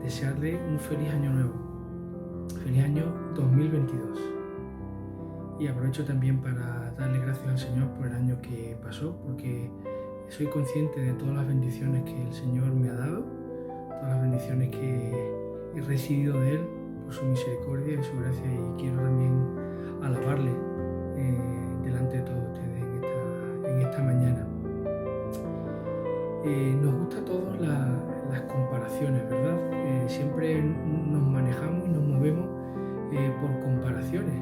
desearle un feliz año nuevo, feliz año 2022. Y aprovecho también para darle gracias al Señor por el año que pasó, porque soy consciente de todas las bendiciones que el Señor me ha dado, todas las bendiciones que he recibido de Él por su misericordia y su gracia, y quiero también alabarle delante de todos ustedes en esta mañana. Nos gusta a todos las comparaciones, ¿verdad? Siempre nos manejamos y nos movemos por comparaciones,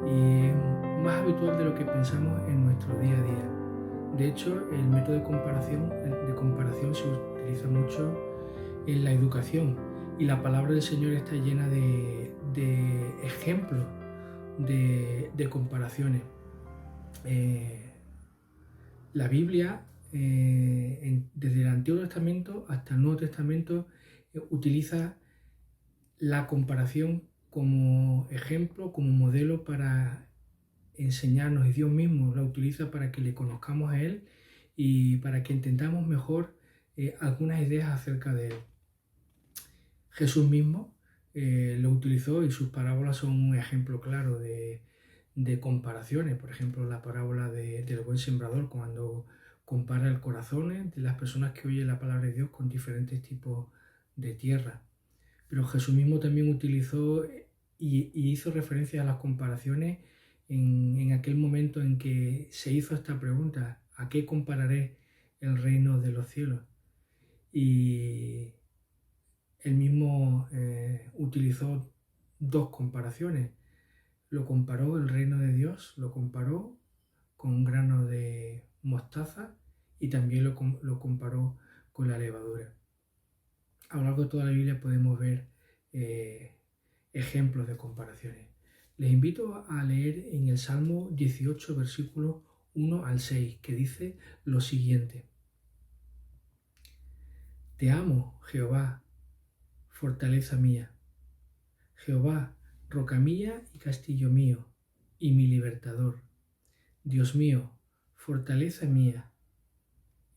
y es más habitual de lo que pensamos en nuestro día a día. De hecho, el método de comparación se utiliza mucho en la educación, y la palabra del Señor está llena de ejemplos de comparaciones. La Biblia, desde el Antiguo Testamento hasta el Nuevo Testamento, utiliza la comparación como ejemplo, como modelo para enseñarnos, y Dios mismo la utiliza para que le conozcamos a Él y para que entendamos mejor algunas ideas acerca de Él. Jesús mismo lo utilizó, y sus parábolas son un ejemplo claro de comparaciones. Por ejemplo, la parábola del buen sembrador, cuando compara el corazón de las personas que oyen la palabra de Dios con diferentes tipos de tierra. Pero Jesús mismo también utilizó y hizo referencia a las comparaciones en aquel momento en que se hizo esta pregunta: ¿a qué compararé el reino de los cielos? Y él mismo utilizó dos comparaciones. Lo comparó, el reino de Dios, lo comparó con un grano de mostaza, y también lo comparó con la levadura. A lo largo de toda la Biblia podemos ver ejemplos de comparaciones. Les invito a leer en el Salmo 18, versículos 1 al 6, que dice lo siguiente: Te amo, Jehová, fortaleza mía. Jehová, roca mía y castillo mío, y mi libertador. Dios mío, fortaleza mía,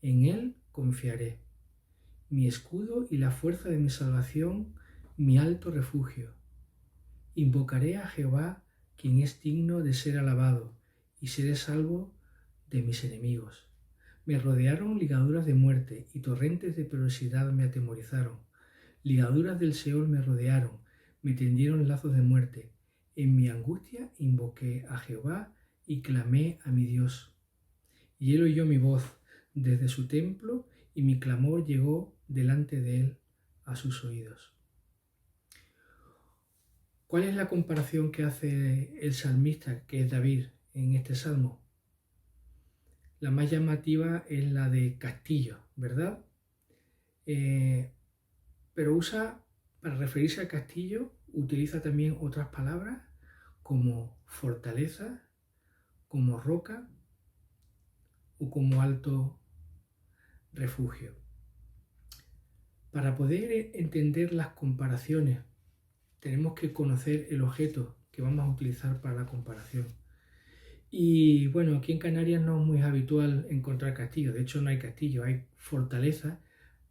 en Él confiaré. Mi escudo y la fuerza de mi salvación, mi alto refugio. Invocaré a Jehová, quien es digno de ser alabado, y seré salvo de mis enemigos. Me rodearon ligaduras de muerte, y torrentes de peligrosidad me atemorizaron. Ligaduras del Seol me rodearon, me tendieron lazos de muerte. En mi angustia invoqué a Jehová y clamé a mi Dios. Y Él oyó mi voz desde su templo, y mi clamor llegó delante de Él a sus oídos. ¿Cuál es la comparación que hace el salmista, que es David, en este salmo? La más llamativa es la de castillo, ¿verdad? Pero para referirse al castillo, utiliza también otras palabras como fortaleza, como roca o como alto refugio. Para poder entender las comparaciones, tenemos que conocer el objeto que vamos a utilizar para la comparación. Y bueno, aquí en Canarias no es muy habitual encontrar castillos. De hecho, no hay castillos, hay fortalezas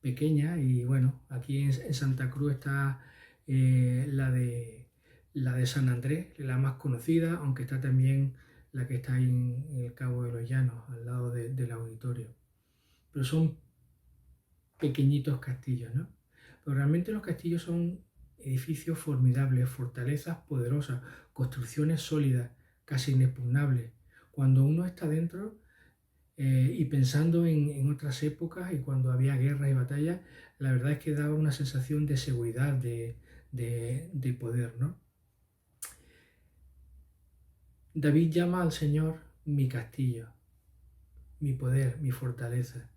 pequeñas. Y bueno, aquí en Santa Cruz está la de San Andrés, la más conocida, aunque está también la que está ahí en el Cabo de los Llanos, al lado del auditorio. Pero son pequeñitos castillos, ¿no? Pero realmente los castillos son edificios formidables, fortalezas poderosas, construcciones sólidas, casi inexpugnables. Cuando uno está dentro y pensando en otras épocas y cuando había guerras y batallas, la verdad es que daba una sensación de seguridad, de poder, ¿no? David llama al Señor mi castillo, mi poder, mi fortaleza.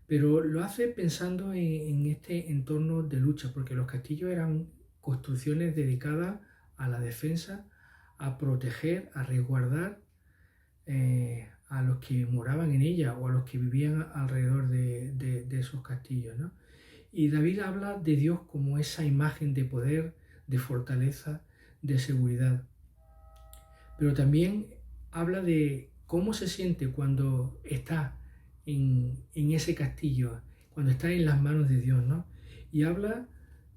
Pero lo hace pensando en este entorno de lucha, porque los castillos eran construcciones dedicadas a la defensa, a proteger, a resguardar a los que moraban en ella o a los que vivían alrededor de esos castillos, ¿no? Y David habla de Dios como esa imagen de poder, de fortaleza, de seguridad. Pero también habla de cómo se siente cuando está en ese castillo, cuando está en las manos de Dios, ¿no? Y habla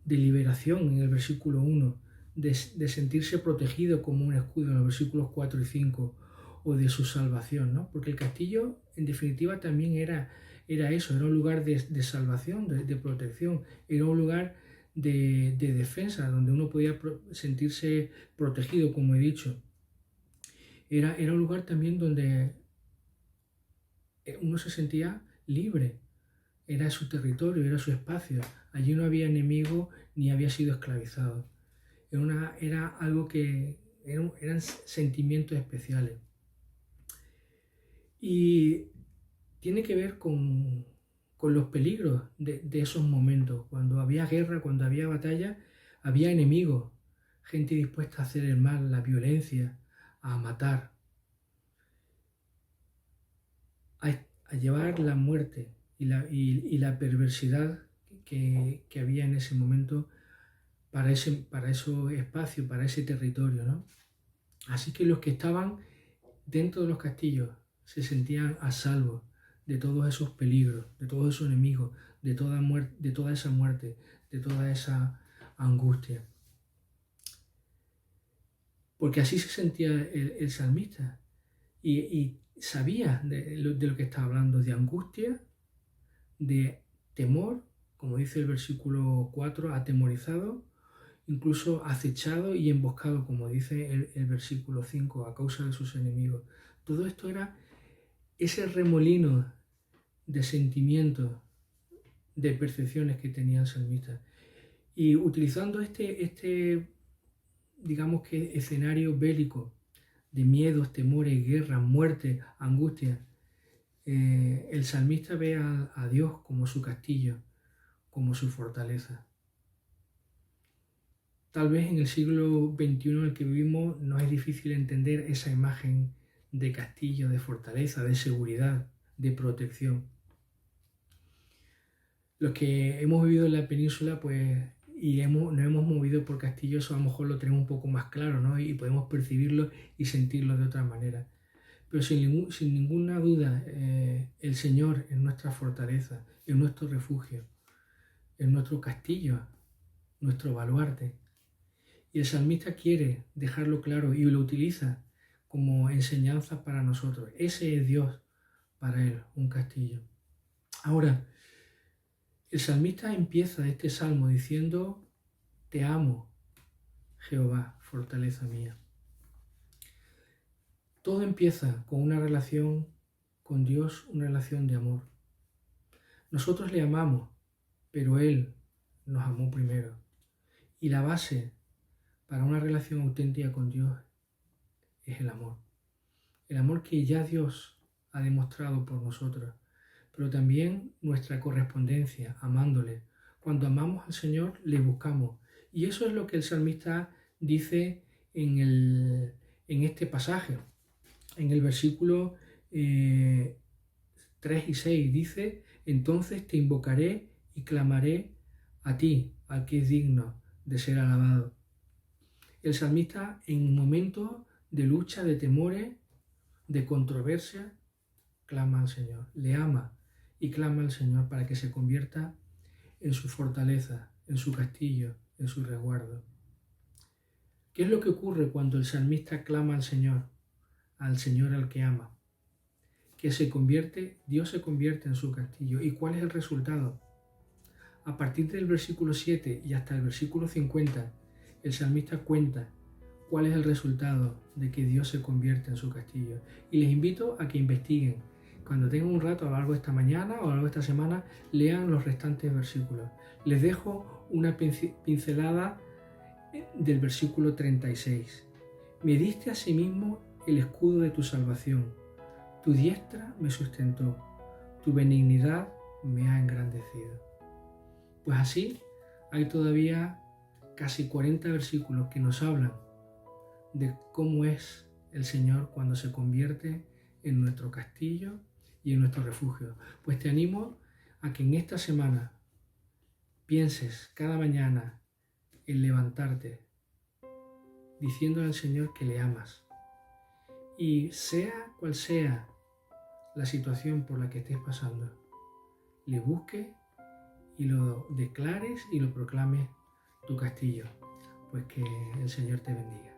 de liberación en el versículo 1, de sentirse protegido como un escudo en los versículos 4 y 5, o de su salvación, ¿no? Porque el castillo, en definitiva, también era eso, era un lugar de salvación, de protección, era un lugar de defensa, donde uno podía sentirse protegido, como he dicho. Era un lugar también donde uno se sentía libre, era su territorio, era su espacio. Allí no había enemigo ni había sido esclavizado. Era algo que eran sentimientos especiales. Y tiene que ver con los peligros de esos momentos. Cuando había guerra, cuando había batalla, había enemigos, gente dispuesta a hacer el mal, la violencia, a matar, a llevar la muerte y la perversidad que había en ese momento para esos espacios, para ese territorio, ¿no? Así que los que estaban dentro de los castillos se sentían a salvo de todos esos peligros, de todos esos enemigos, de toda esa muerte, de toda esa angustia. Porque así se sentía el salmista y sabía de lo que estaba hablando, de angustia, de temor, como dice el versículo 4, atemorizado, incluso acechado y emboscado, como dice el versículo 5, a causa de sus enemigos. Todo esto era ese remolino de sentimientos, de percepciones que tenía el salmista. Y utilizando digamos que escenario bélico de miedos, temores, guerra, muerte, angustia, el salmista ve a Dios como su castillo, como su fortaleza. Tal vez en el siglo XXI en el que vivimos nos es difícil entender esa imagen de castillo, de fortaleza, de seguridad, de protección. Los que hemos vivido en la península, pues, y nos hemos movido por castillos, a lo mejor lo tenemos un poco más claro, ¿no? Y podemos percibirlo y sentirlo de otra manera. Pero sin ninguna duda, el Señor es nuestra fortaleza, es nuestro refugio, es nuestro castillo, nuestro baluarte. Y el salmista quiere dejarlo claro y lo utiliza como enseñanza para nosotros. Ese es Dios para él, un castillo. Ahora, el salmista empieza este salmo diciendo: te amo, Jehová, fortaleza mía. Todo empieza con una relación con Dios, una relación de amor. Nosotros le amamos, pero Él nos amó primero. Y la base para una relación auténtica con Dios es el amor. El amor que ya Dios ha demostrado por nosotros, pero también nuestra correspondencia, amándole. Cuando amamos al Señor, le buscamos. Y eso es lo que el salmista dice en este pasaje. En el versículo 3 y 6 dice: entonces te invocaré y clamaré a ti, al que es digno de ser alabado. El salmista, en momentos de lucha, de temores, de controversia, clama al Señor, le ama y clama al Señor para que se convierta en su fortaleza, en su castillo, en su resguardo. ¿Qué es lo que ocurre cuando el salmista clama al Señor al que ama? Que Dios se convierte en su castillo. ¿Y cuál es el resultado? A partir del versículo 7 y hasta el versículo 50, el salmista cuenta cuál es el resultado de que Dios se convierte en su castillo. Y les invito a que investiguen. Cuando tengan un rato a lo largo de esta mañana o a lo largo de esta semana, lean los restantes versículos. Les dejo una pincelada del versículo 36. Me diste a sí mismo el escudo de tu salvación. Tu diestra me sustentó. Tu benignidad me ha engrandecido. Pues así hay todavía casi 40 versículos que nos hablan de cómo es el Señor cuando se convierte en nuestro castillo y en nuestro refugio. Pues te animo a que en esta semana pienses cada mañana en levantarte diciéndole al Señor que le amas. Y sea cual sea la situación por la que estés pasando, le busque y lo declares y lo proclames tu castillo. Pues que el Señor te bendiga.